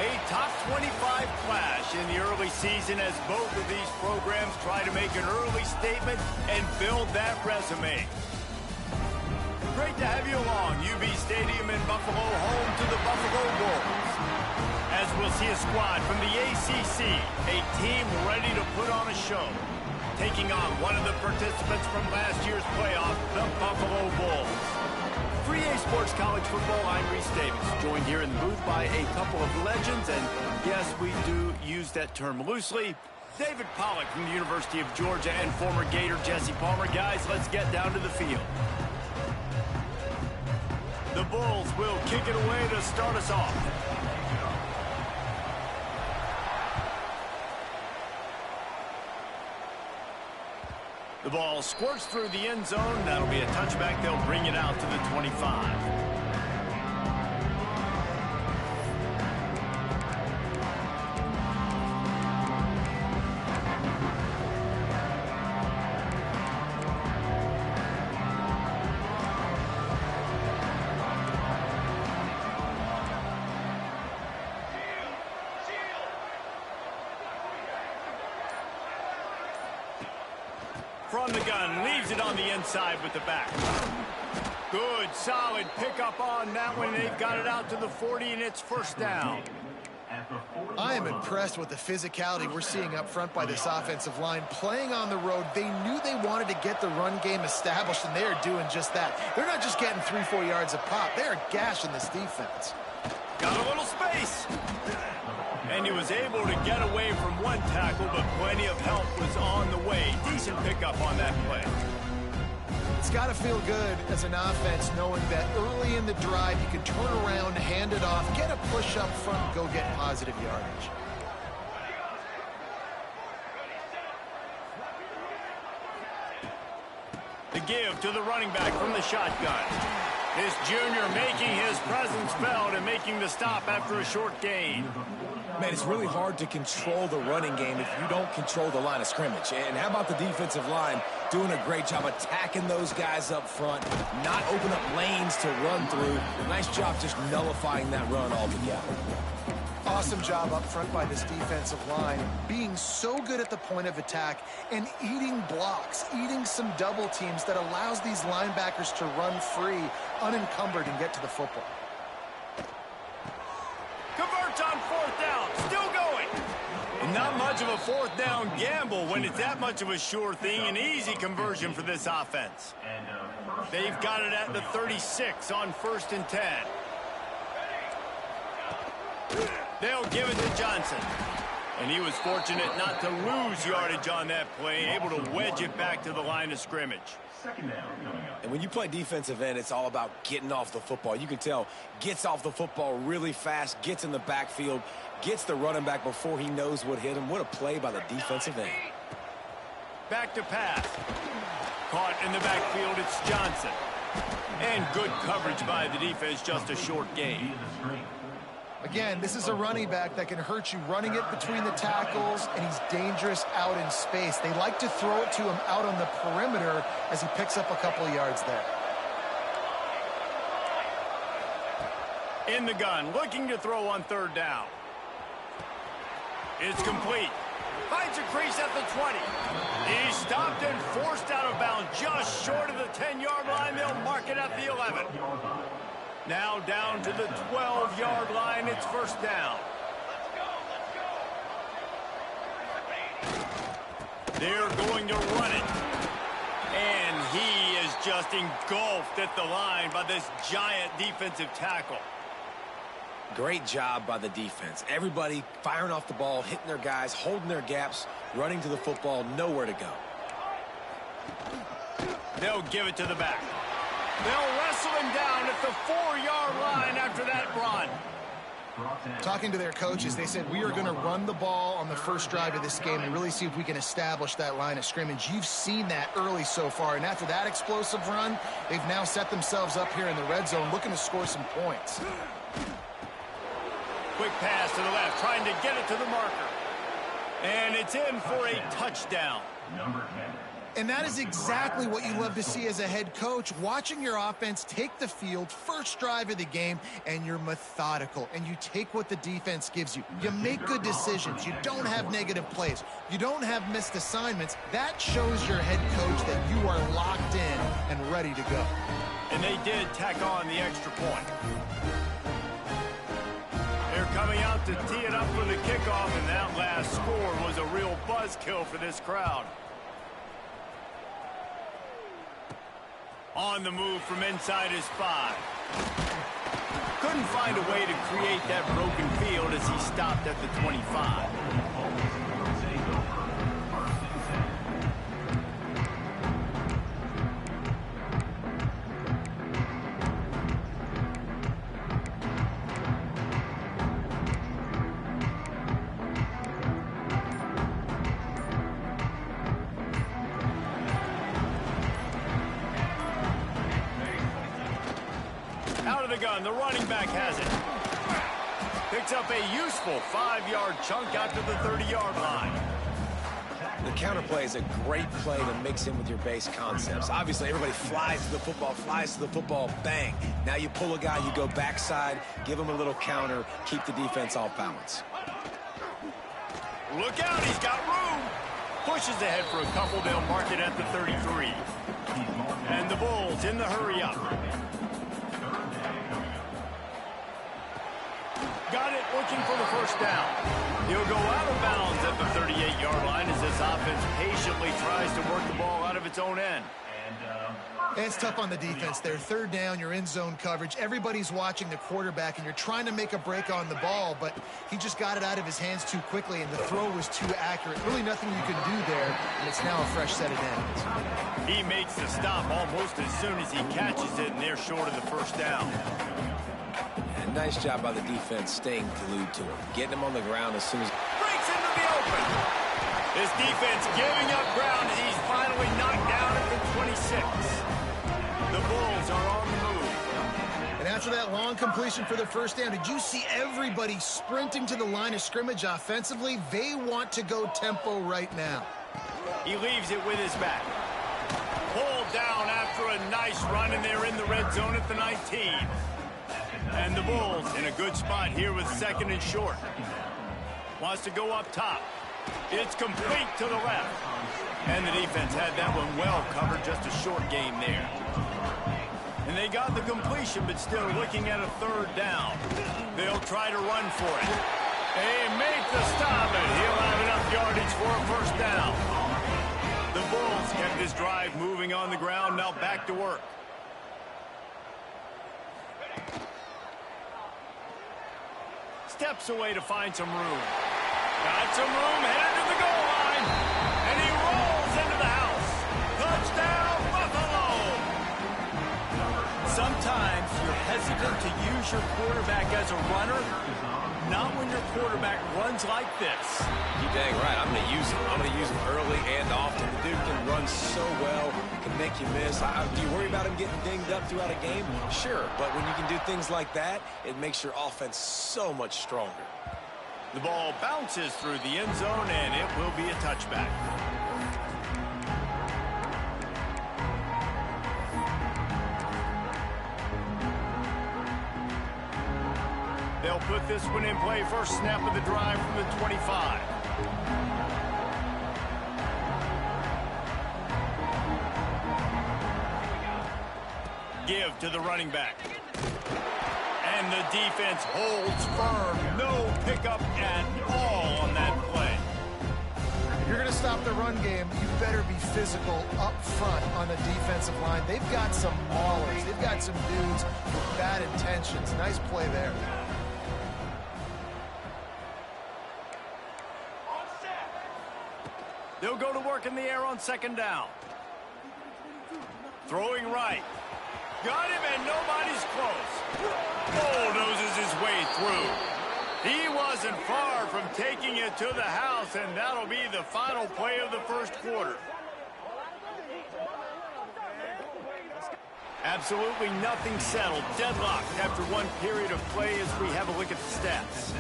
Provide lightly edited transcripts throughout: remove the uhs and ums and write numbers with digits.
A top 25 clash in the early season as both of these programs try to make an early statement and build that resume. Great to have you along. UB Stadium in Buffalo, home to the Buffalo Bulls. As we'll see a squad from the ACC, a team ready to put on a show. Taking on one of the participants from last year's playoff, the Buffalo Bulls. 3A Sports College Football, I'm Reese Davis, joined here in the booth by a couple of legends, and yes, we do use that term loosely. David Pollack from the University of Georgia and former Gator Jesse Palmer. Guys, let's get down to the field. The Bulls will kick it away to start us off. The ball squirts through the end zone. That'll be a touchback. They'll bring it out to the 25. From the gun, leaves it on the inside with the back. Good, solid pickup on that one. They've got it out to the 40, and it's first down. I am impressed with the physicality we're seeing up front by this offensive line. Playing on the road, they knew they wanted to get the run game established, and they are doing just that. They're not just getting 3-4 yards a pop. They are gashing this defense. Got a little space. And he was able to get away from one tackle, but plenty of help was on the way. Decent pickup on that play. It's got to feel good as an offense knowing that early in the drive you can turn around, hand it off, get a push up front, and go get positive yardage. The give to the running back from the shotgun. This junior making his presence felt and making the stop after a short gain. Man, it's really hard to control the running game if you don't control the line of scrimmage. And how about the defensive line doing a great job attacking those guys up front, not open up lanes to run through. Nice job just nullifying that run altogether. Awesome job up front by this defensive line, being so good at the point of attack and eating blocks, eating some double teams that allows these linebackers to run free, unencumbered, and get to the football. Converts on fourth down, still going. And not much of a fourth down gamble when it's that much of a sure thing, an easy conversion for this offense. They've got it at the 36 on 1st and 10. They'll give it to Johnson. And he was fortunate not to lose yardage on that play, able to wedge it back to the line of scrimmage. And when you play defensive end, it's all about getting off the football. You can tell, gets off the football really fast, gets in the backfield, gets the running back before he knows what hit him. What a play by the defensive end. Back to pass. Caught in the backfield, it's Johnson. And good coverage by the defense, just a short gain. Again, this is a running back that can hurt you running it between the tackles, and he's dangerous out in space. They like to throw it to him out on the perimeter as he picks up a couple of yards there. In the gun, looking to throw on 3rd down. It's complete. Finds a crease at the 20. He's stopped and forced out of bounds just short of the 10-yard line. They'll mark it at the 11. Now down to the 12-yard line. It's first down. They're going to run it. And he is just engulfed at the line by this giant defensive tackle. Great job by the defense. Everybody firing off the ball, hitting their guys, holding their gaps, running to the football, nowhere to go. They'll give it to the back. They'll wrestle him down at the 4-yard line after that run. Talking to their coaches, they said, we are going to run the ball on the first drive of this game and really see if we can establish that line of scrimmage. You've seen that early so far, and after that explosive run, they've now set themselves up here in the red zone looking to score some points. Quick pass to the left, trying to get it to the marker. And it's in for a touchdown. And that is exactly what you love to see as a head coach, watching your offense take the field, first drive of the game, and you're methodical, and you take what the defense gives you. You make good decisions. You don't have negative plays. You don't have missed assignments. That shows your head coach that you are locked in and ready to go. And they did tack on the extra point. They're coming out to tee it up for the kickoff, and that last score was a real buzzkill for this crowd. On the move from inside his 5. Couldn't find a way to create that broken field as he stopped at the 25. Out of the gun, the running back has it. Picks up a useful 5-yard chunk after the 30-yard line. The counter play is a great play to mix in with your base concepts. Obviously, everybody flies to the football, bang. Now you pull a guy, you go backside, give him a little counter, keep the defense off balance. Look out, he's got room. Pushes ahead for a couple, they'll mark it at the 33. And the Bulls in the hurry up. Got it, looking for the first down. He'll go out of bounds at the 38-yard line as this offense patiently tries to work the ball out of its own end. And it's tough on the defense there. Third down, you're in zone coverage. Everybody's watching the quarterback, and you're trying to make a break on the ball, but he just got it out of his hands too quickly, and the throw was too accurate. Really nothing you can do there, and it's now a fresh set of downs. He makes the stop almost as soon as he catches it, and they're short of the first down. Nice job by the defense staying glued to him, getting him on the ground as soon as... Breaks into the open. This defense giving up ground as he's finally knocked down at the 26. The Bulls are on the move. And after that long completion for the first down, did you see everybody sprinting to the line of scrimmage offensively? They want to go tempo right now. He leaves it with his back. Pulled down after a nice run, and they're in the red zone at the 19. And the Bulls in a good spot here with second and short. Wants to go up top. It's complete to the left. And the defense had that one well covered, just a short game there. And they got the completion, but still looking at a third down. They'll try to run for it. They make the stop, and he'll have enough yardage for a first down. The Bulls kept this drive moving on the ground, now back to work. Steps away to find some room. Got some room, headed to the goal line. And he rolls into the house. Touchdown, Buffalo! Sometimes you're hesitant to use your quarterback as a runner. Not when your quarterback runs like this. You're dang right. I'm going to use him. I'm going to use him early and often. The dude can run so well, can make you miss. Do you worry about him getting dinged up throughout a game? Sure, but when you can do things like that, it makes your offense so much stronger. The ball bounces through the end zone, and it will be a touchback. They'll put this one in play. First snap of the drive from the 25. Give to the running back. And the defense holds firm. No pickup at all on that play. If you're going to stop the run game, you better be physical up front on the defensive line. They've got some maulers. They've got some dudes with bad intentions. Nice play there. They'll go to work in the air on second down. Throwing right. Got him, and nobody's close. Bulldozes his way through. He wasn't far from taking it to the house, and that'll be the final play of the first quarter. Absolutely nothing settled. Deadlocked after one period of play as we have a look at the stats.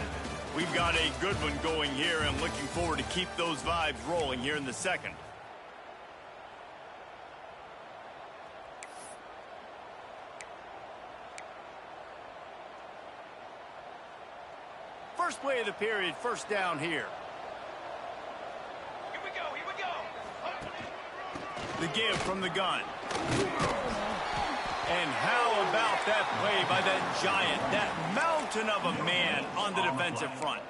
We've got a good one going here, and looking forward to keep those vibes rolling here in the second. First play of the period, first down here. Here we go. The give from the gun. And how about that play by that giant, that mountain of a man on the defensive front?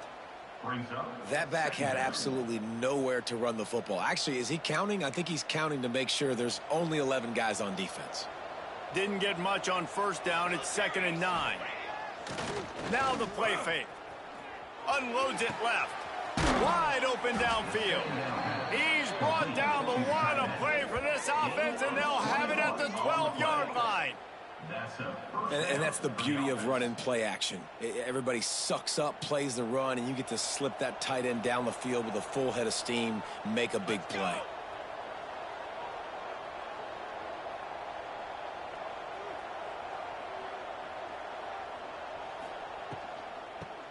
That back had absolutely nowhere to run the football. Actually, is he counting? I think he's counting to make sure there's only 11 guys on defense. Didn't get much on first down. It's 2nd and 9. Now the play fake. Unloads it left. Wide open downfield. He's brought down the one. A play for this offense, and they'll have it at the 12-yard line. And that's the beauty of run and play action. Everybody sucks up, plays the run, and you get to slip that tight end down the field with a full head of steam, make a big play.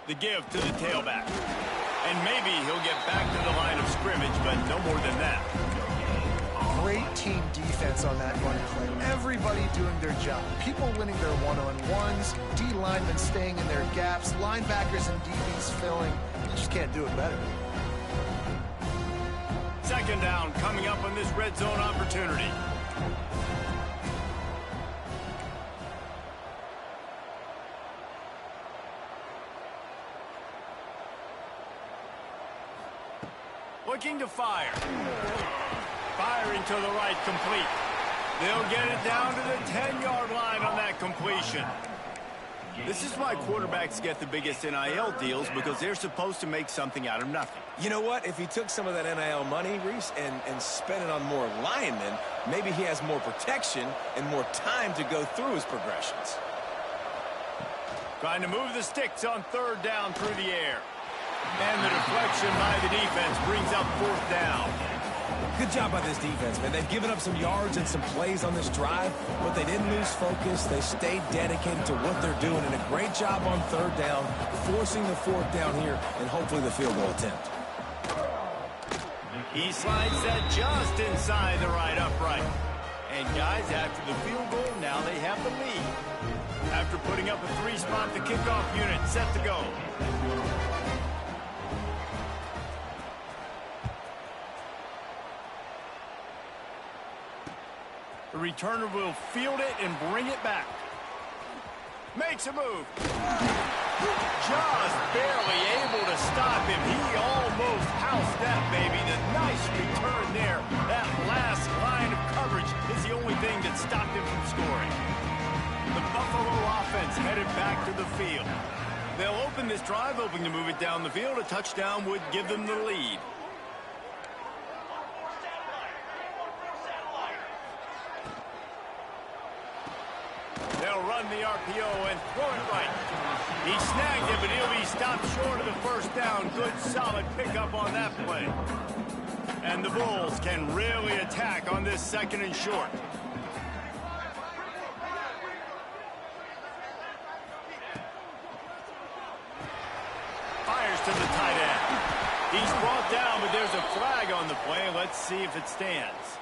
The give to the tailback. And maybe he'll get back to the line of scrimmage, but no more than that. Great team defense on that run play. Everybody doing their job. People winning their one-on-ones, D linemen staying in their gaps, linebackers and DBs filling. You just can't do it better. 2nd down coming up on this red zone opportunity. Looking to fire. Firing to the right, complete. They'll get it down to the 10-yard line on that completion. This is why quarterbacks get the biggest NIL deals, because they're supposed to make something out of nothing. You know what? If he took some of that NIL money, Reese, and spent it on more linemen, maybe he has more protection and more time to go through his progressions. Trying to move the sticks on 3rd down through the air. And the deflection by the defense brings up 4th down. Good job by this defense, man. They've given up some yards and some plays on this drive, but they didn't lose focus. They stayed dedicated to what they're doing, and a great job on 3rd down, forcing the 4th down here, and hopefully the field goal attempt. He slides that just inside the right upright. And guys, after the field goal, now they have the lead. After putting up a 3-spot, the kickoff unit set to go. The returner will field it and bring it back. Makes a move. Just barely able to stop him. He almost housed that baby. The nice return there. That last line of coverage is the only thing that stopped him from scoring. The Buffalo offense headed back to the field. They'll open this drive, hoping to move it down the field. A touchdown would give them the lead. They'll run the RPO and throw it right. He snagged it, but he'll be stopped short of the 1st down. Good, solid pickup on that play. And the Bulls can really attack on this 2nd and short. Fires to the tight end. He's brought down, but there's a flag on the play. Let's see if it stands.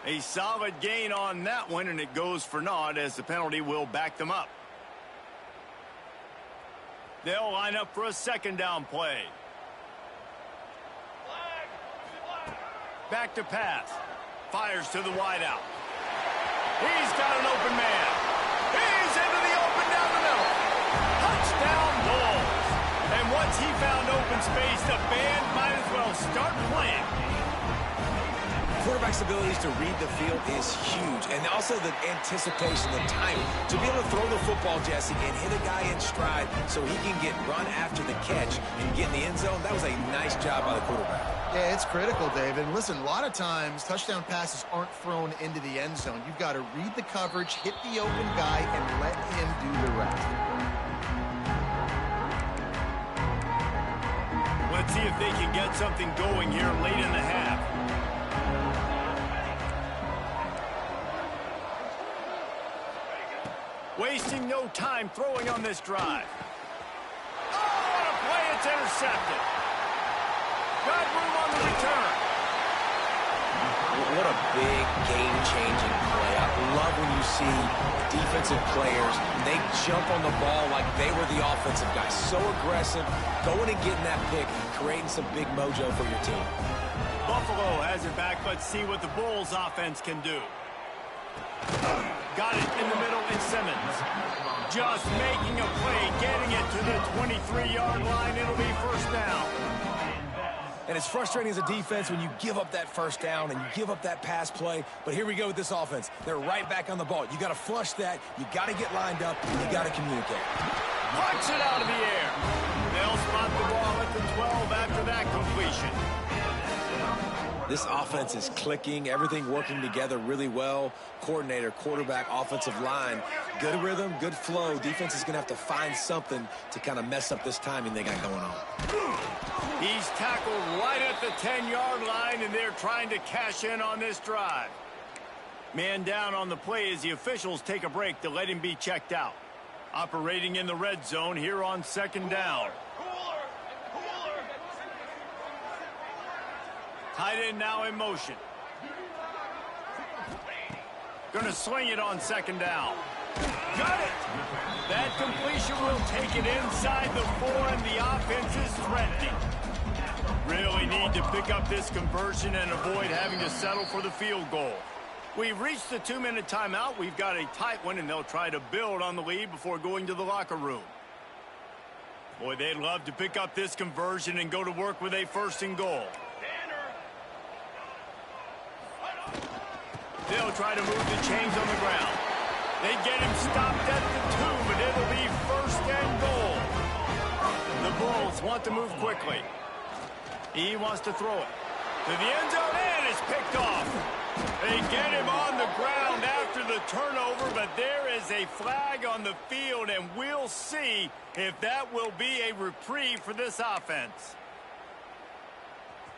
A solid gain on that one, and it goes for naught as the penalty will back them up. They'll line up for a 2nd down play. Back to pass. Fires to the wideout. He's got an open man. He's into the open down the middle. Touchdown Bulls. And once he found open space, the band might as well start playing. Quarterback's abilities to read the field is huge, and also the anticipation, the timing. To be able to throw the football, Jesse, and hit a guy in stride so he can get run after the catch and get in the end zone, that was a nice job by the quarterback. Yeah, it's critical, David. Listen, a lot of times touchdown passes aren't thrown into the end zone. You've got to read the coverage, hit the open guy, and let him do the rest. Let's see if they can get something going here late in the half. Wasting no time throwing on this drive. Oh, what a play. It's intercepted. Got room on the return. What a big game-changing play. I love when you see defensive players, they jump on the ball like they were the offensive guys. So aggressive, going and getting that pick, creating some big mojo for your team. Buffalo has it back. Let's see what the Bulls offense can do. Got it in the middle in Simmons. Just making a play, getting it to the 23-yard line. It'll be first down. And it's frustrating as a defense when you give up that first down and you give up that pass play. But here we go with this offense. They're right back on the ball. You got to flush that. You got to get lined up. And you got to communicate. Punch it out of the air. They'll spot the ball at the 12 after that completion. This offense is clicking, everything working together really well. Coordinator, quarterback, offensive line, good rhythm, good flow. Defense is going to have to find something to kind of mess up this timing they got going on. He's tackled right at the 10-yard line, and they're trying to cash in on this drive. Man down on the play as the officials take a break to let him be checked out. Operating in the red zone here on second down. Tight end now in motion. Gonna swing it on second down. Got it! That completion will take it inside the 4, and the offense is threatening. Really need to pick up this conversion and avoid having to settle for the field goal. We've reached the 2-minute timeout. We've got a tight one, and they'll try to build on the lead before going to the locker room. Boy, they'd love to pick up this conversion and go to work with a 1st and goal. They'll try to move the chains on the ground. They get him stopped at the 2, but it'll be 1st and goal. The Bulls want to move quickly. He wants to throw it to the end zone, and it's picked off. They get him on the ground after the turnover, but there is a flag on the field, and we'll see if that will be a reprieve for this offense.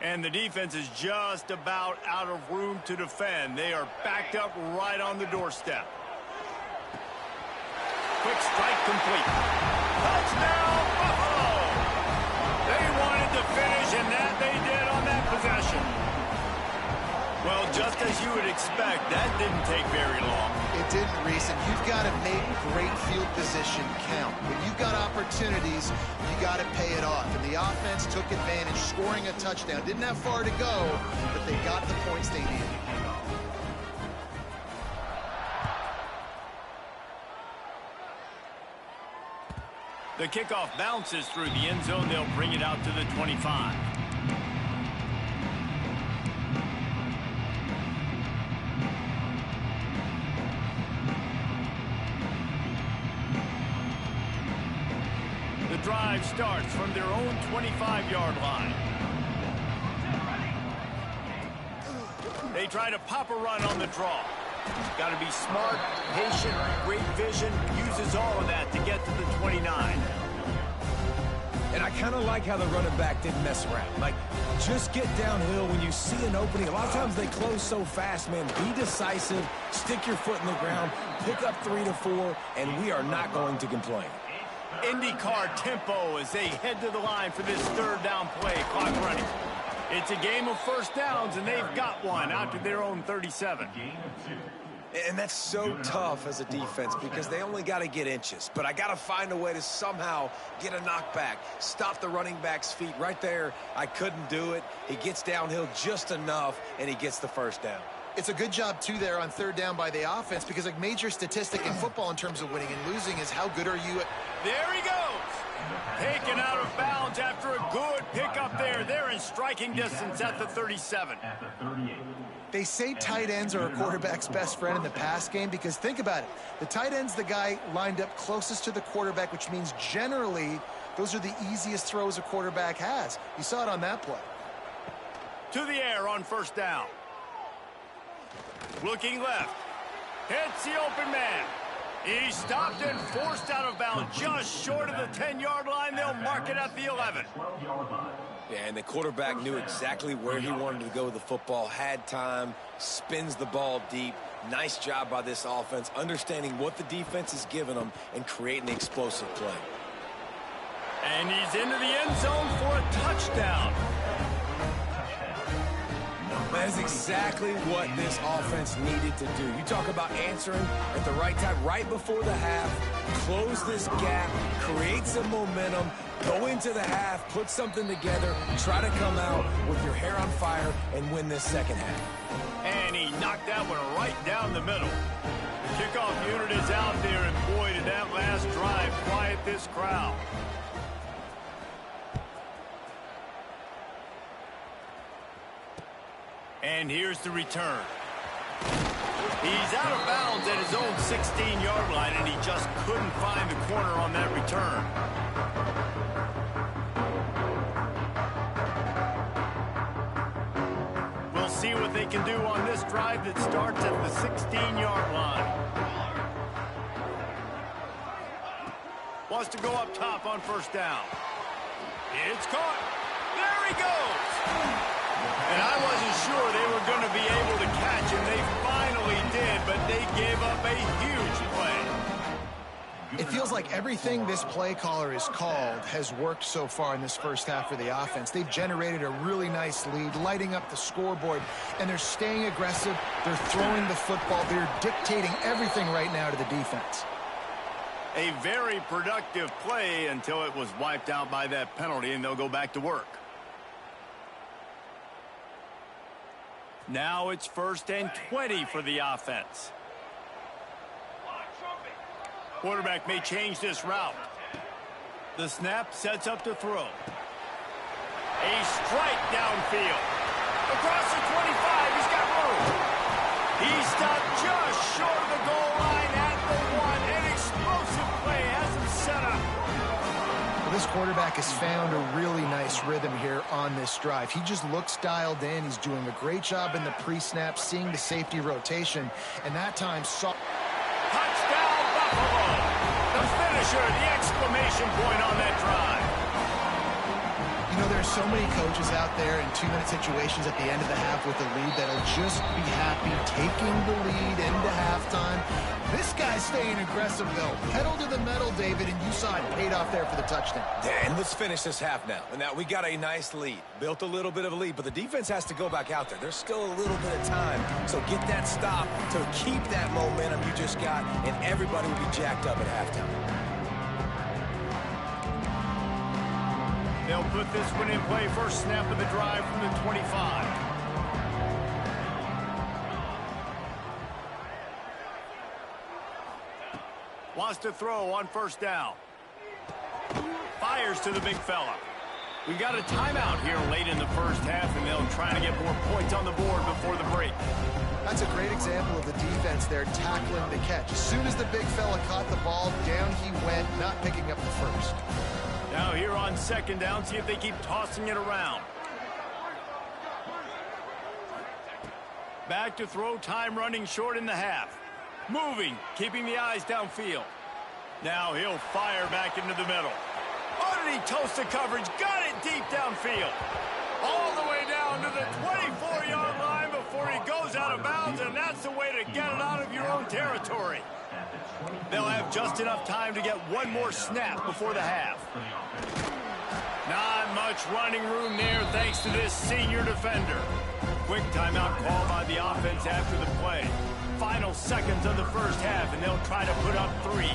And the defense is just about out of room to defend. They are backed up right on the doorstep. Quick strike complete. Touchdown, Buffalo! They wanted to finish, and that they did on that possession. Well, just as you would expect, that didn't take very long. It didn't, Reese, and you've got to make great field position count. When you've got opportunities, you got to pay it off. And the offense took advantage, scoring a touchdown. Didn't have far to go, but they got the points they needed. The kickoff bounces through the end zone. They'll bring it out to the 25. The drive starts from their own 25-yard line. They try to pop a run on the draw. Got to be smart, patient, great vision, uses all of that to get to the 29. And I kind of like how the running back didn't mess around. Like, just get downhill when you see an opening. A lot of times they close so fast, man. Be decisive, stick your foot in the ground, pick up 3 to 4, and we are not going to complain. IndyCar tempo as they head to the line for this 3rd down play. Clock running. It's a game of first downs, and they've got one out to their own 37. And that's so tough as a defense because they only got to get inches. But I got to find a way to somehow get a knockback, stop the running back's feet right there. I couldn't do it. He gets downhill just enough, and he gets the first down. It's a good job, too, there on 3rd down by the offense because a major statistic in football in terms of winning and losing is how good are you at... There he goes. Taken out of bounds after a good pickup there. They're in striking distance at the 37. They say tight ends are a quarterback's best friend in the pass game because think about it. The tight end's the guy lined up closest to the quarterback, which means generally those are the easiest throws a quarterback has. You saw it on that play. To the air on 1st down. Looking left. Hits the open man. He's stopped and forced out of bounds just short of the 10-yard line. They'll mark it at the 11. Yeah, and the quarterback knew exactly where he wanted to go with the football, had time, spins the ball deep. Nice job by this offense, understanding what the defense is giving them and creating the explosive play. And he's into the end zone for a touchdown. That is exactly what this offense needed to do. You talk about answering at the right time, right before the half, close this gap, create some momentum, go into the half, put something together, try to come out with your hair on fire and win this second half. And he knocked that one right down the middle. Kickoff unit is out there, and boy, did that last drive quiet this crowd. And here's the return. He's out of bounds at his own 16-yard line, and he just couldn't find the corner on that return. We'll see what they can do on this drive that starts at the 16-yard line. Wants to go up top on first down. It's caught. There he goes. And I wasn't sure they were going to be able to catch him. They finally did, but they gave up a huge play. It feels like everything this play caller has called has worked so far in this first half for the offense. They've generated a really nice lead, lighting up the scoreboard, and they're staying aggressive. They're throwing the football. They're dictating everything right now to the defense. A very productive play until it was wiped out by that penalty, and they'll go back to work. Now it's 1st and 20 for the offense. Quarterback may change this route. The snap sets up to throw. A strike downfield. Across the 25, he's got room. He stopped just short of the goal line at the 1. An explosive play has him set up. This quarterback has found a really nice rhythm here on this drive. He just looks dialed in. He's doing a great job in the pre-snap, seeing the safety rotation, and that time saw... Touchdown, Buffalo! The finisher, the exclamation point on that drive. You know, there's so many coaches out there in 2-minute situations at the end of the half with the lead that'll just be happy taking the lead into halftime. This guy's staying aggressive, though. Pedal to the metal, David, and you saw it paid off there for the touchdown. And let's finish this half now. And now we got a nice lead. Built a little bit of a lead, but the defense has to go back out there. There's still a little bit of time. So get that stop to keep that momentum you just got, and everybody will be jacked up at halftime. They'll put this one in play. First snap of the drive from the 25. Wants to throw on first down. Fires to the big fella. We've got a timeout here late in the first half, and they'll try to get more points on the board before the break. That's a great example of the defense there tackling the catch. As soon as the big fella caught the ball, down he went, not picking up the first. Now here on second down, see if they keep tossing it around. Back to throw, time running short in the half. Moving, keeping the eyes downfield. Now he'll fire back into the middle. Oh, did he toast the coverage? Got it deep downfield. All the way down to the 24-yard line before he goes out of bounds, and that's the way to get it out of your own territory. They'll have just enough time to get one more snap before the half. Not much running room there thanks to this senior defender. Quick timeout call by the offense after the play. Final seconds of the first half, and they'll try to put up 3.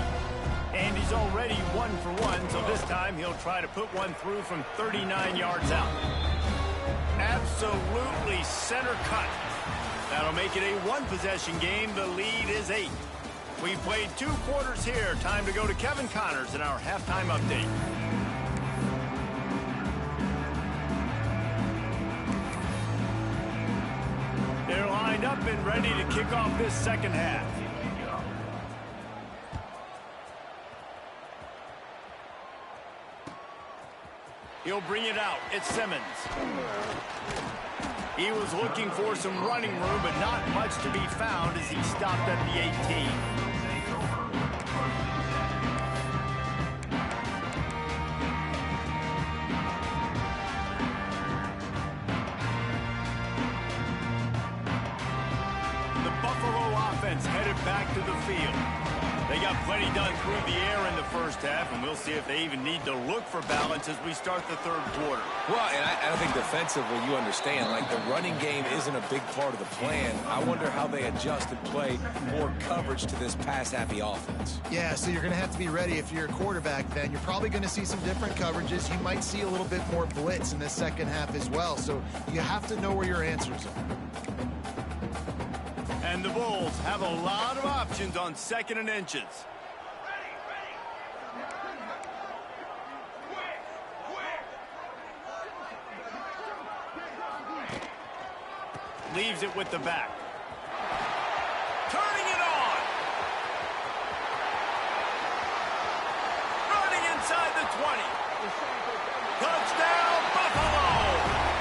And he's already 1 for 1, so this time he'll try to put one through from 39 yards out. Absolutely center cut. That'll make it a one-possession game. The lead is 8. We played 2 quarters here. Time to go to Kevin Connors in our halftime update. They're lined up and ready to kick off this second half. He'll bring it out. It's Simmons. He was looking for some running room, but not much to be found as he stopped at the 18. The Buffalo offense headed back to the field. They got plenty done through the air in the first half, and we'll see if they even need to look for balance as we start the third quarter. Well, and I think defensively, you understand, like the running game isn't a big part of the plan. I wonder how they adjust and play more coverage to this pass-happy offense. Yeah, so you're going to have to be ready if you're a quarterback then. You're probably going to see some different coverages. You might see a little bit more blitz in the second half as well, so you have to know where your answers are. And the Bulls have a lot of options on 2nd and inches. Leaves it with the back. Turning it on. Running inside the 20. Touchdown, Buffalo!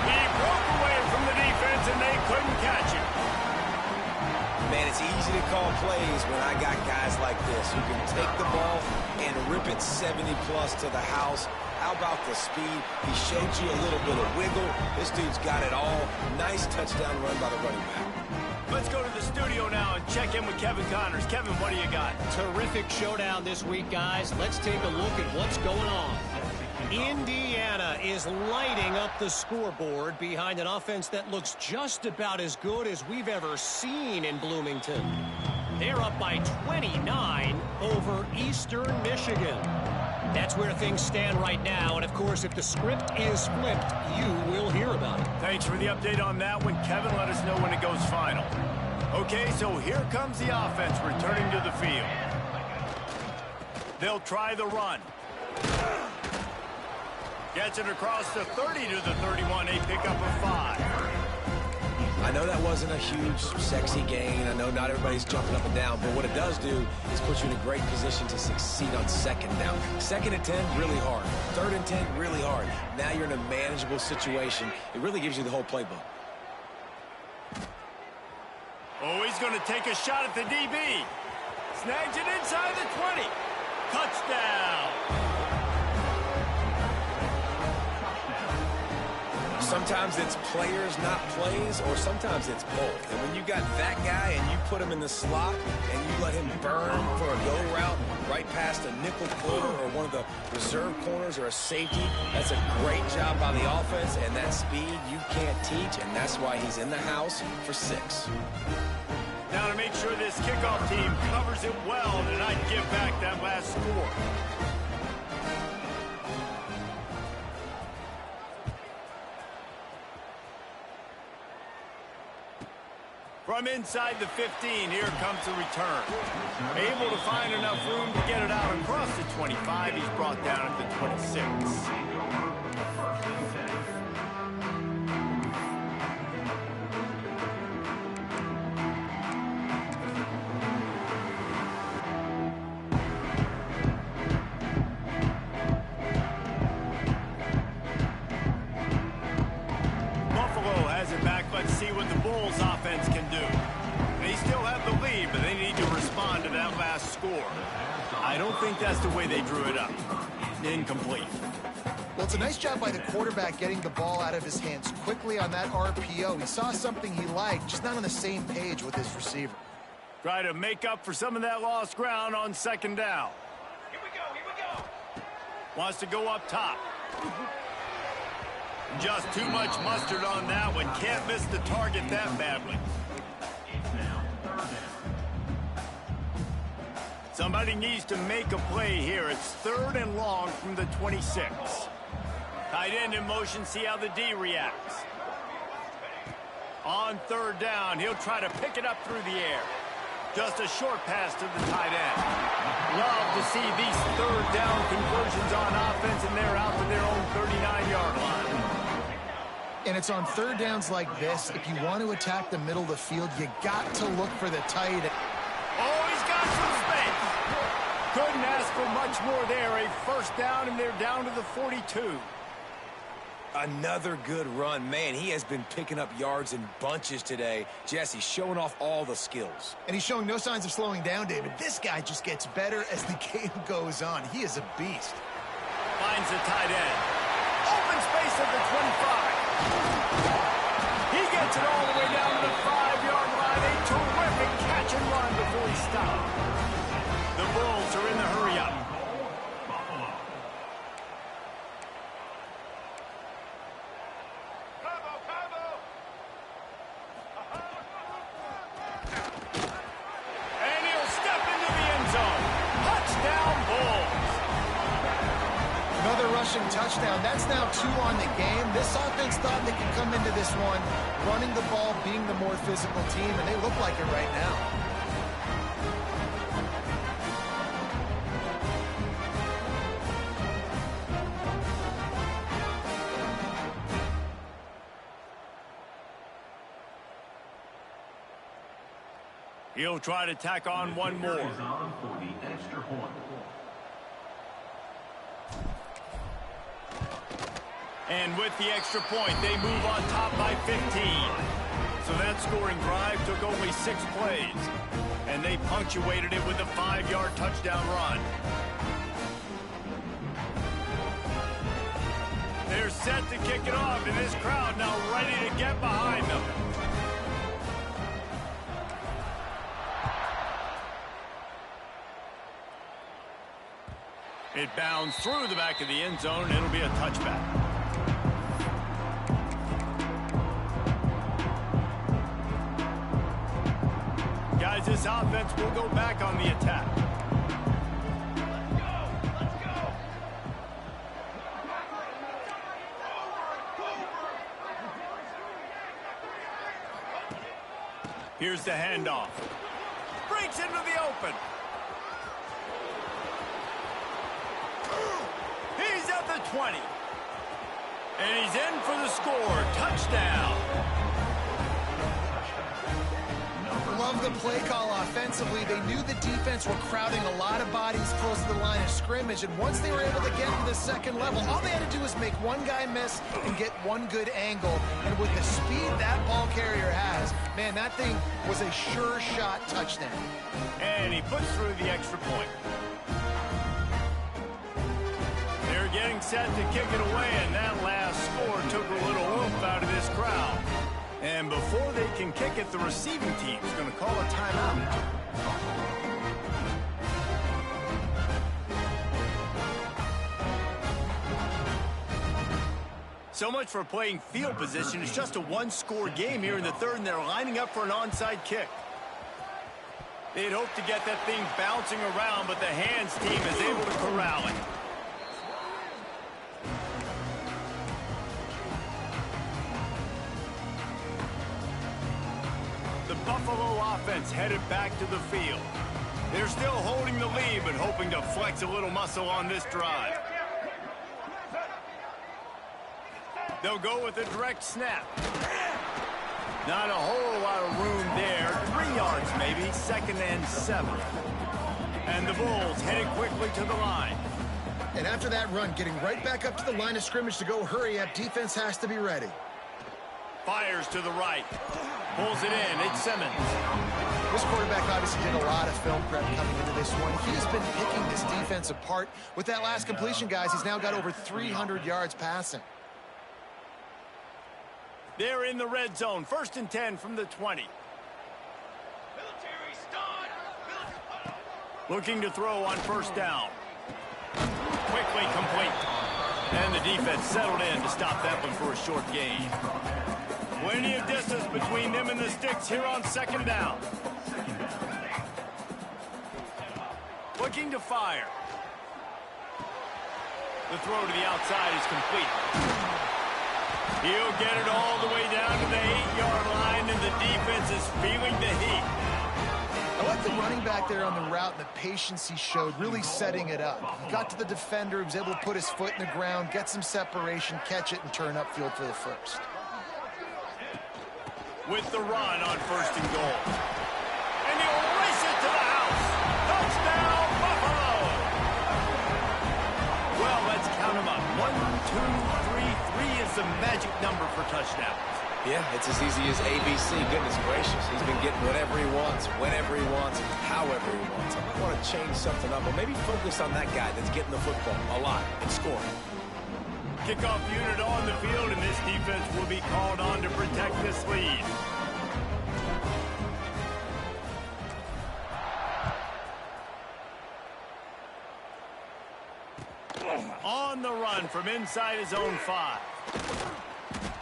He broke away from the defense and they couldn't catch him. Man, it's easy to call plays when I got guys like this who can take the ball and rip it 70-plus to the house. How about the speed? He showed you a little bit of wiggle. This dude's got it all. Nice touchdown run by the running back. Let's go to the studio now and check in with Kevin Connors. Kevin, what do you got? Terrific showdown this week, guys. Let's take a look at what's going on. Indiana is lighting up the scoreboard behind an offense that looks just about as good as we've ever seen in Bloomington. They're up by 29 over Eastern Michigan. That's where things stand right now, and of course, if the script is flipped, you will hear about it. Thanks for the update on that one, Kevin. Let us know when it goes final. Okay, so here comes the offense returning to the field. They'll try the run. Gets it across the 30 to the 31. They pick up a 5. I know that wasn't a huge, sexy gain. I know not everybody's jumping up and down, but what it does do is put you in a great position to succeed on 2nd down. 2nd and 10, really hard. 3rd and 10, really hard. Now you're in a manageable situation. It really gives you the whole playbook. Oh, he's going to take a shot at the DB. Snags it inside the 20. Touchdown. Sometimes it's players, not plays, or sometimes it's both. And when you got that guy and you put him in the slot and you let him burn for a go route right past a nickel corner or one of the reserve corners or a safety, that's a great job by the offense, and that speed you can't teach, and that's why he's in the house for 6. Now to make sure this kickoff team covers it well and not give back that last score. From inside the 15, here comes the return. Able to find enough room to get it out across the 25. He's brought down at the 26. Buffalo has it back. Let's see what the Bulls offense can do. They still have the lead, but they need to respond to that last score. I don't think that's the way they drew it up. Incomplete. Well, it's a nice job by the quarterback getting the ball out of his hands quickly on that RPO. He saw something he liked, just not on the same page with his receiver. Try to make up for some of that lost ground on 2nd down. Here we go. Wants to go up top. Just too much mustard on that one. Can't miss the target that badly. Somebody needs to make a play here. It's 3rd and long from the 26. Tight end in motion. See how the D reacts. On 3rd down, he'll try to pick it up through the air. Just a short pass to the tight end. Love to see these 3rd down conversions on offense, and they're out to their own 39-yard line. And it's on 3rd downs like this. If you want to attack the middle of the field, you got to look for the tight end. Oh, he's got some space. Couldn't ask for much more there. A 1st down, and they're down to the 42. Another good run. Man, he has been picking up yards in bunches today. Jesse showing off all the skills. And he's showing no signs of slowing down, David. This guy just gets better as the game goes on. He is a beast. Finds the tight end. Open space at the 25. He gets it all the way down to the 5-yard line. A terrific rushing touchdown. That's now 2 on the game. This offense thought they could come into this one running the ball, being the more physical team, and they look like it right now. He'll try to tack on one more. And with the extra point, they move on top by 15. So that scoring drive took only 6 plays. And they punctuated it with a 5-yard touchdown run. They're set to kick it off, and this crowd now ready to get behind them. It bounds through the back of the end zone, and it'll be a touchback. Guys, this offense will go back on the attack. Let's go. Here's the handoff. Breaks into the open. He's at the 20. And he's in for the score. Touchdown. Love the play call offensively. They knew the defense were crowding a lot of bodies close to the line of scrimmage, and once they were able to get to the second level, all they had to do was make one guy miss and get one good angle. And with the speed that ball carrier has, man, that thing was a sure shot touchdown. And he puts through the extra point. They're getting set to kick it away, and that last score took a little oomph out of this crowd. And before they can kick it, the receiving team's going to call a timeout. So much for playing field position. It's just a one-score game here in the third, and they're lining up for an onside kick. They'd hope to get that thing bouncing around, but the hands team is able to corral it. The Buffalo offense headed back to the field. They're still holding the lead, but hoping to flex a little muscle on this drive. They'll go with a direct snap. Not a whole lot of room there. 3 yards maybe, 2nd and 7. And the Bulls headed quickly to the line. And after that run, getting right back up to the line of scrimmage to go hurry up, defense has to be ready. Fires to the right. Pulls it in. It's Simmons. This quarterback obviously did a lot of film prep coming into this one. He's been picking this defense apart. With that last completion, guys, he's now got over 300 yards passing. They're in the red zone. 1st and 10 from the 20. Military start. Looking to throw on 1st down. Quickly complete. And the defense settled in to stop that one for a short gain. Plenty of distance between them and the sticks here on 2nd down. Looking to fire. The throw to the outside is complete. He'll get it all the way down to the 8-yard line, and the defense is feeling the heat. I like the running back there on the route and the patience he showed, really setting it up. He got to the defender, he was able to put his foot in the ground, get some separation, catch it, and turn upfield for the first. With the run on 1st and goal. And he'll race it to the house. Touchdown, Buffalo! Well, let's count them up. 1, 2, 3. 3 is the magic number for touchdowns. Yeah, it's as easy as ABC. Goodness gracious. He's been getting whatever he wants, whenever he wants, however he wants. I might want to change something up, or maybe focus on that guy that's getting the football a lot and scoring. Kickoff unit on the field, and this defense will be called on to protect this lead. On the run from inside his own 5.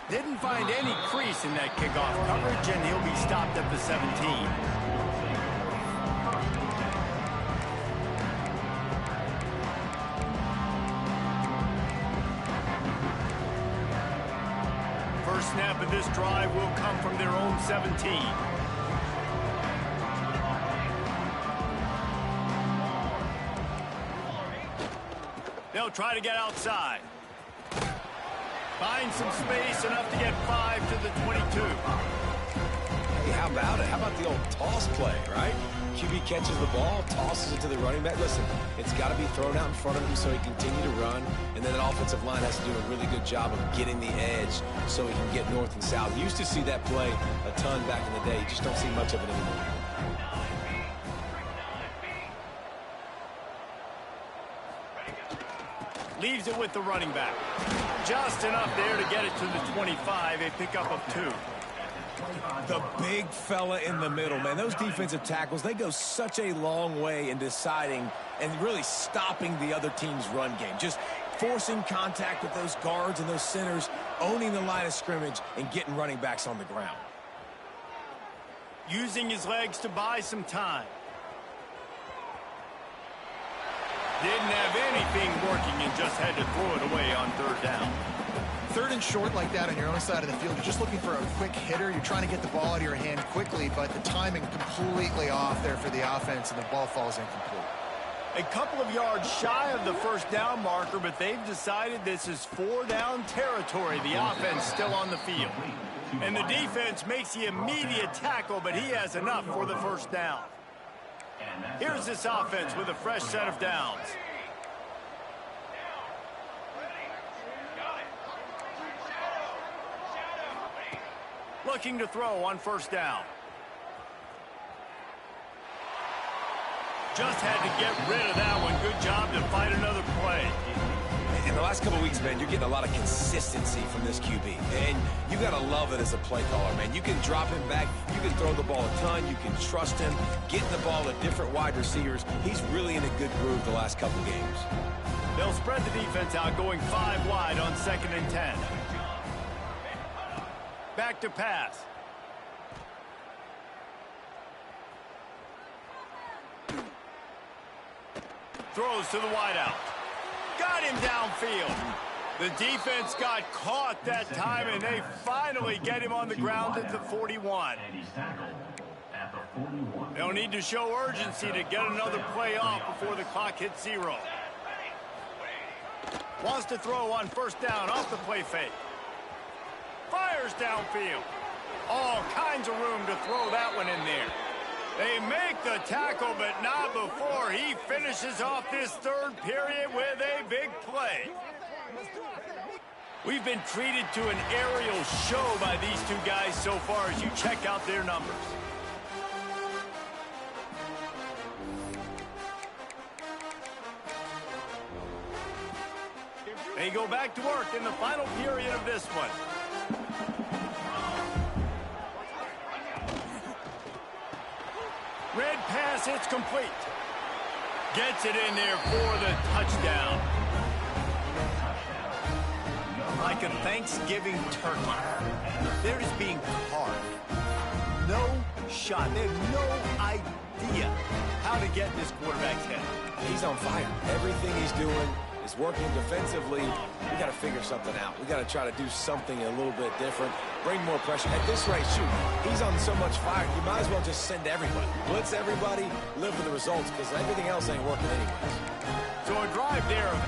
Didn't find any crease in that kickoff coverage, and he'll be stopped at the 17. this drive will come from their own 17. They'll try to get outside. Find some space, enough to get 5 to the 22. Hey, how about it? How about the old toss play, right? QB catches the ball, tosses it to the running back. Listen, it's got to be thrown out in front of him so he can continue to run, and then the offensive line has to do a really good job of getting the edge so he can get north and south. You used to see that play a ton back in the day. You just don't see much of it anymore. Leaves it with the running back. Just enough there to get it to the 25, a pickup of 2. The big fella in the middle, man. Those defensive tackles, they go such a long way in deciding and really stopping the other team's run game. Just forcing contact with those guards and those centers, owning the line of scrimmage, and getting running backs on the ground. Using his legs to buy some time. Didn't have anything working and just had to throw it away on 3rd down. 3rd and short like that on your own side of the field, you're just looking for a quick hitter. You're trying to get the ball out of your hand quickly, but the timing completely off there for the offense, and the ball falls incomplete. A couple of yards shy of the 1st down marker, but they've decided this is 4-down territory. The offense still on the field. And the defense makes the immediate tackle, but he has enough for the 1st down. Here's this offense with a fresh set of downs. Looking to throw on 1st down. Just had to get rid of that one. Good job to fight another play. In the last couple of weeks, man, you're getting a lot of consistency from this QB. And you got to love it as a play caller, man. You can drop him back. You can throw the ball a ton. You can trust him. Getting the ball to different wide receivers. He's really in a good groove the last couple games. They'll spread the defense out, going 5 wide on 2nd and 10. Back to pass. Throws to the wideout. Got him downfield. The defense got caught that time, and they finally get him on the ground at the 41. They'll need to show urgency to get another play off before the clock hits 0. Wants to throw on 1st down off the play fake. Fires downfield. All kinds of room to throw that one in there. They make the tackle, but not before he finishes off this 3rd period with a big play. We've been treated to an aerial show by these two guys so far as you check out their numbers. They go back to work in the final period of this one. Red pass, it's complete. Gets it in there for the touchdown. Like a Thanksgiving turkey. They're just being carved. No shot. They have no idea how to get this quarterback's head. He's on fire. Everything he's doing is working defensively. We got to figure something out. We got to try to do something a little bit different. Bring more pressure. At this rate, shoot, he's on so much fire, you might as well just send everybody. Blitz everybody, live for the results, because everything else ain't working anyways. So a drive there of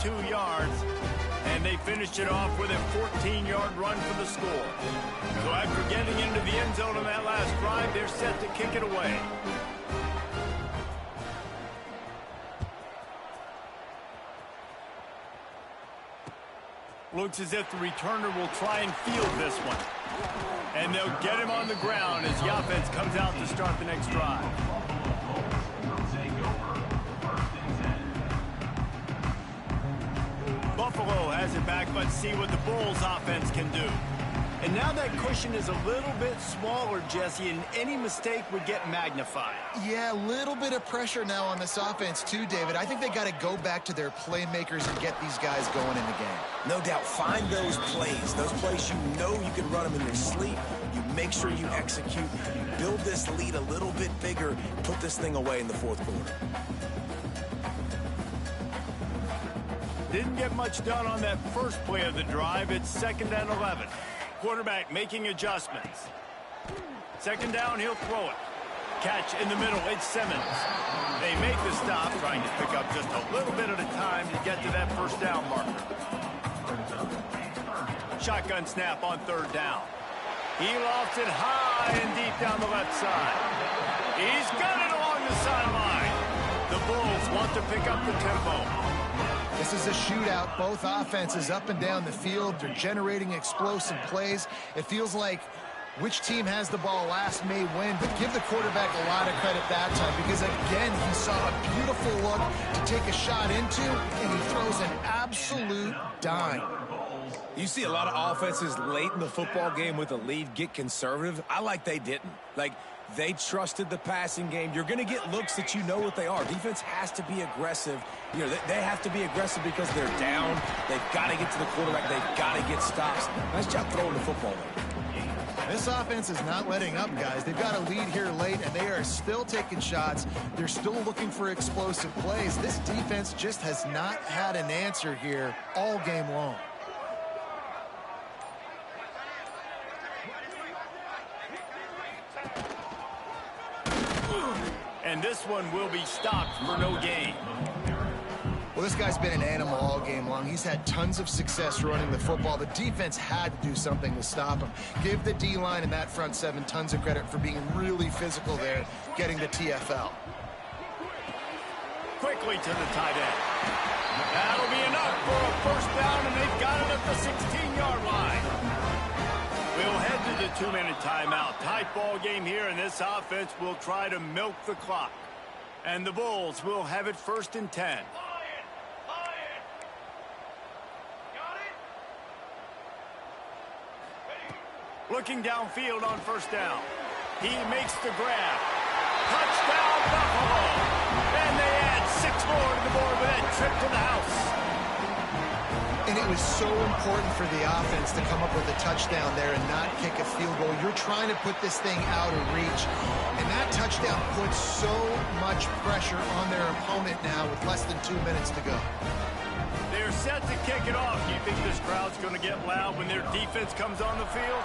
82 yards, and they finished it off with a 14-yard run for the score. So after getting into the end zone on that last drive, they're set to kick it away. Looks as if the returner will try and field this one. And they'll get him on the ground as the offense comes out to start the next drive. Buffalo has it back. Let's see what the Bulls offense can do. And now that cushion is a little bit smaller, Jesse, and any mistake would get magnified. Yeah, a little bit of pressure now on this offense too, David. I think they got to go back to their playmakers and get these guys going in the game. No doubt, find those plays you know you can run them in your sleep. You make sure you execute. Build this lead a little bit bigger. Put this thing away in the 4th quarter. Didn't get much done on that first play of the drive. It's 2nd and 11. Quarterback making adjustments. Second down, he'll throw it. Catch in the middle, it's Simmons. They make the stop, trying to pick up just a little bit at a time to get to that first down marker. Shotgun snap on third down. He lofts it high and deep down the left side. He's got it along the sideline. The Bulls want to pick up the tempo. This is a shootout. Both offenses up and down the field. They're generating explosive plays. It feels like which team has the ball last may win, but give the quarterback a lot of credit that time because, again, he saw a beautiful look to take a shot into, and he throws an absolute dime. You see a lot of offenses late in the football game with a lead get conservative. I like they didn't. Like, they trusted the passing game. You're going to get looks that you know what they are. Defense has to be aggressive. You know, they have to be aggressive because they're down. They've got to get to the quarterback. They've got to get stops. Nice job throwing the football there. This offense is not letting up, guys. They've got a lead here late, and they are still taking shots. They're still looking for explosive plays. This defense just has not had an answer here all game long. And this one will be stopped for no gain. Well, this guy's been an animal all game long. He's had tons of success running the football. The defense had to do something to stop him. Give the D-line and that front seven tons of credit for being really physical there, getting the TFL. Quickly to the tight end. That'll be enough for a first down, and they've got it at the 16-yard line. We'll head to the 2-minute timeout. Tight ball game here, and this offense will try to milk the clock. And the Bulls will have it 1st and 10. Looking downfield on first down. He makes the grab. Touchdown, Buffalo. And they add 6 more to the board with that trip to the house. And it was so important for the offense to come up with a touchdown there and not kick a field goal. You're trying to put this thing out of reach. And that touchdown puts so much pressure on their opponent now with less than 2 minutes to go. They're set to kick it off. Do you think this crowd's going to get loud when their defense comes on the field?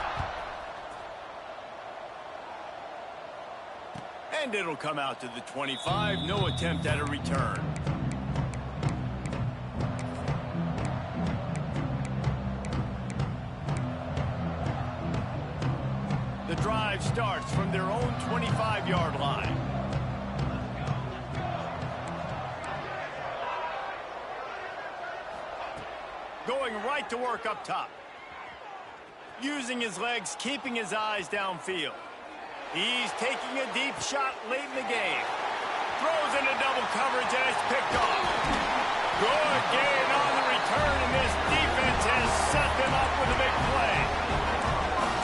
And it'll come out to the 25. No attempt at a return. The drive starts from their own 25-yard line. Going right to work up top. Using his legs, keeping his eyes downfield. He's taking a deep shot late in the game. Throws into double coverage, and it's picked off. Good gain on the return, and this defense has set them up with a big play.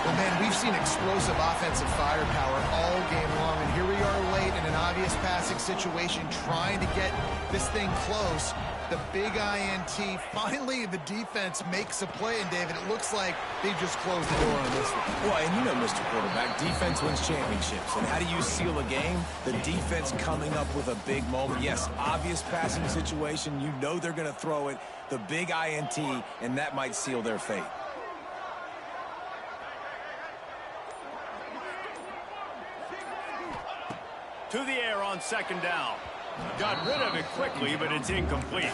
Well, man, we've seen explosive offensive firepower all game long, and here we are late in an obvious passing situation trying to get this thing close. The big INT. Finally, the defense makes a play, and David, it looks like they just closed the door on this one. Well, and you know, Mr. Quarterback, defense wins championships. And how do you seal a game? The defense coming up with a big moment. Yes, obvious passing situation. You know they're going to throw it. The big INT, and that might seal their fate. To the air on second down. Got rid of it quickly, but it's incomplete.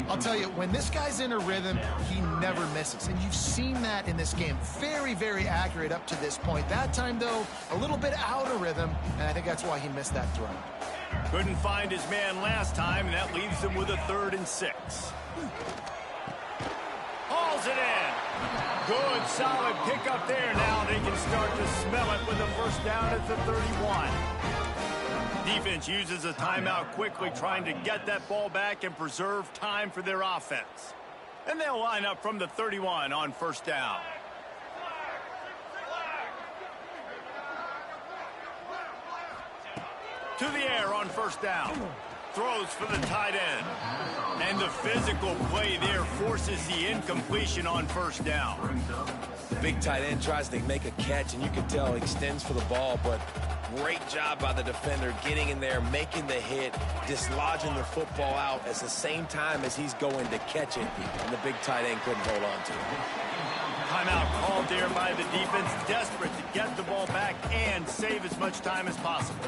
I'll tell you, when this guy's in a rhythm, he never misses. And you've seen that in this game. Very, very accurate up to this point. That time, though, a little bit out of rhythm, and I think that's why he missed that throw. Couldn't find his man last time, and that leaves him with a 3rd and 6. Hauls it in. Good, solid pickup there. Now they can start to smell it with the first down at the 31. Defense uses a timeout quickly, trying to get that ball back and preserve time for their offense. And they'll line up from the 31 on first down. To the air on first down. Throws for the tight end. And the physical play there forces the incompletion on first down. Big tight end tries to make a catch, and you can tell he extends for the ball, but great job by the defender getting in there, making the hit, dislodging the football out at the same time as he's going to catch it, and the big tight end couldn't hold on to it. Timeout called there by the defense, desperate to get the ball back and save as much time as possible.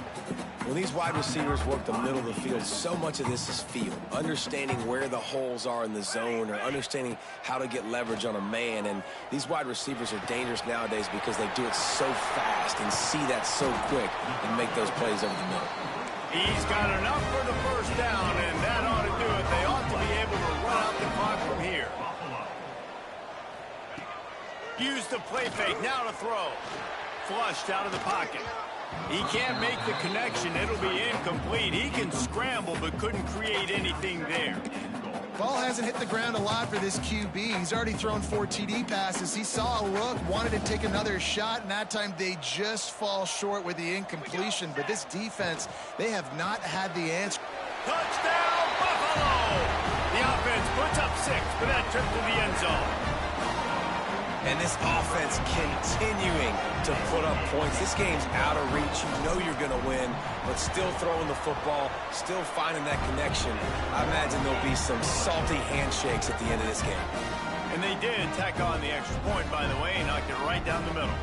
When these wide receivers work the middle of the field, so much of this is feel. Understanding where the holes are in the zone or understanding how to get leverage on a man. And these wide receivers are dangerous nowadays because they do it so fast and see that so quick and make those plays over the middle. He's got enough for the first down, and that ought to do it. They ought to be able to run out the clock from here. Use the play fake, now to throw. Flushed out of the pocket. He can't make the connection. It'll be incomplete. He can scramble, but couldn't create anything there. Ball hasn't hit the ground a lot for this QB. He's already thrown 4 TD passes. He saw a look, wanted to take another shot, and that time they just fall short with the incompletion. But this defense, they have not had the answer. Touchdown, Buffalo! The offense puts up 6 for that trip to the end zone. And this offense continuing to put up points. This game's out of reach. You know you're going to win, but still throwing the football, still finding that connection. I imagine there'll be some salty handshakes at the end of this game. And they did tack on the extra point, by the way, and knocked it right down the middle.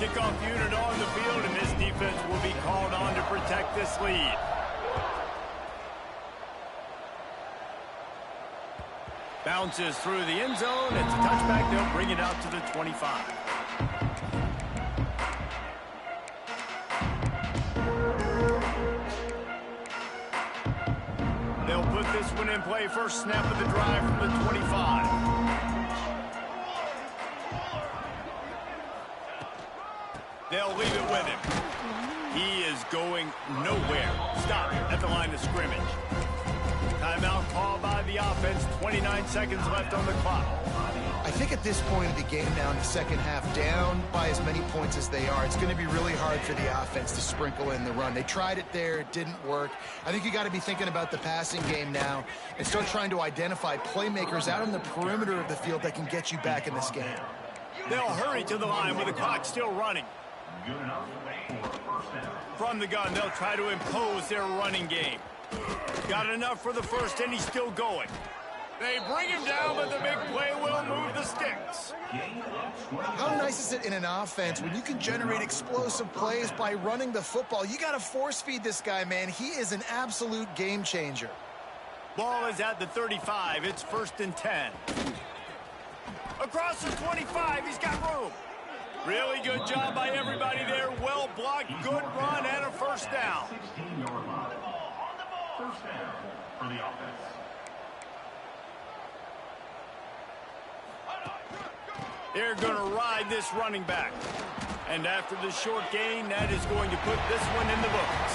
Kickoff unit on the field, and this defense will be called on to protect this lead. Bounces through the end zone. It's a touchback. They'll bring it out to the 25. They'll put this one in play. First snap of the drive from the 25. They'll leave it with him. He is going nowhere. Stop at the line of scrimmage. Timeout called by the offense. 29 seconds left on the clock. I think at this point of the game now in the second half, down by as many points as they are, it's going to be really hard for the offense to sprinkle in the run. They tried it there. It didn't work. I think you got to be thinking about the passing game now and start trying to identify playmakers out on the perimeter of the field that can get you back in this game. They'll hurry to the line with the clock still running. From the gun, they'll try to impose their running game. Got enough for the first, and he's still going. They bring him down, but the big play will move the sticks. How nice is it in an offense when you can generate explosive plays by running the football? You got to force feed this guy, man. He is an absolute game changer. Ball is at the 35. It's 1st and 10. Across the 25, he's got room. Really good job by everybody there. Well blocked, good run, and a first down. First down for the offense. They're going to ride this running back. And after the short gain, that is going to put this one in the books.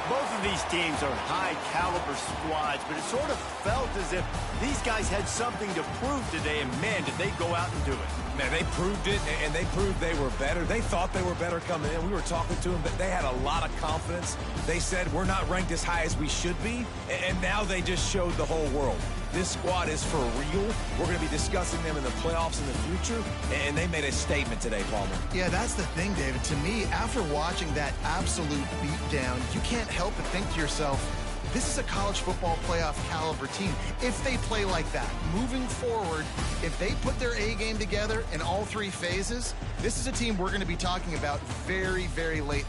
Both of these teams are high-caliber squads, but it sort of felt as if these guys had something to prove today, and man, did they go out and do it. Man, they proved it, and they proved they were better. They thought they were better coming in. We were talking to them, but they had a lot of confidence. They said, we're not ranked as high as we should be, and now they just showed the whole world. This squad is for real. We're going to be discussing them in the playoffs in the future, and they made a statement today, Palmer. Yeah, that's the thing, David. To me, after watching that absolute beatdown, you can't help but think to yourself, this is a college football playoff caliber team. If they play like that, moving forward, if they put their A game together in all 3 phases, this is a team we're going to be talking about very, very late